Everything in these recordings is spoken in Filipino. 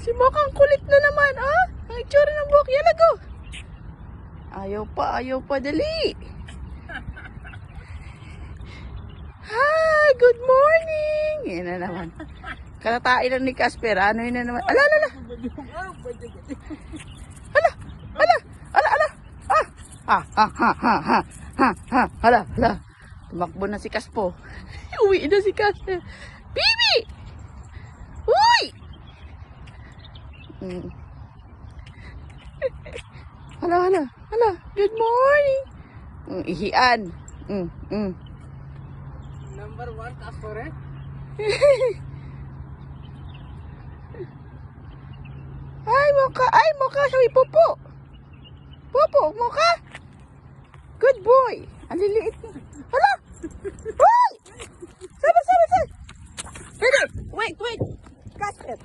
Si Mocha ang kulit na naman, ah. Ang itsura ng buhok. Yan, go. Ayaw pa, dali. Hi, good morning. Yan na naman. Kalatain lang ni Casper. Ano yun na naman? Ala. Ala. Tumakbo na si Caspo. Uwi na si Casper. Bibi! Uy! Hala. Good morning. Ihian. Number 1 Casper, eh? Ay, Mocha. Sabi, Popo, Mocha. Good boy. Ang liliit mo. Hala! Uy! Sama. Ready? Wait. Casper.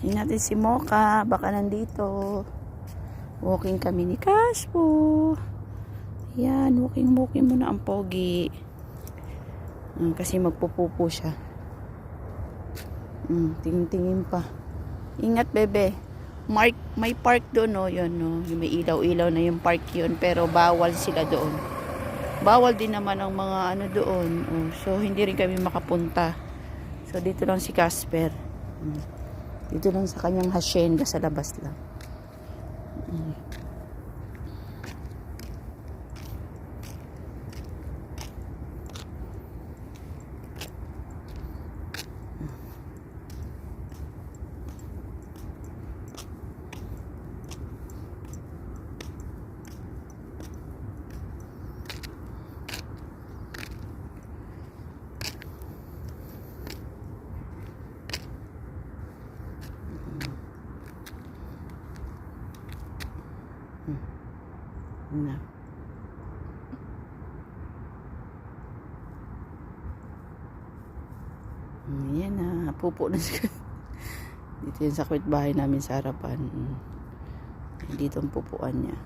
Tingnan natin si Mocha, baka nandito. Walking kami ni Caspo. Yan, walking muna ang pogi. Kasi magpupupo siya. Tingin pa. Ingat, bebe. May park doon, no? Yun, no? Yung may ilaw-ilaw na yung park yun. Pero bawal sila doon. Bawal din naman ang mga ano doon. So, hindi rin kami makapunta. So, dito lang si Casper. Dito lang sa kanyang hacienda sa labas lang. Na. Yan na, pupo na siya. Dito yung sa bahay namin sa harapan. Dito ang pupuan niya.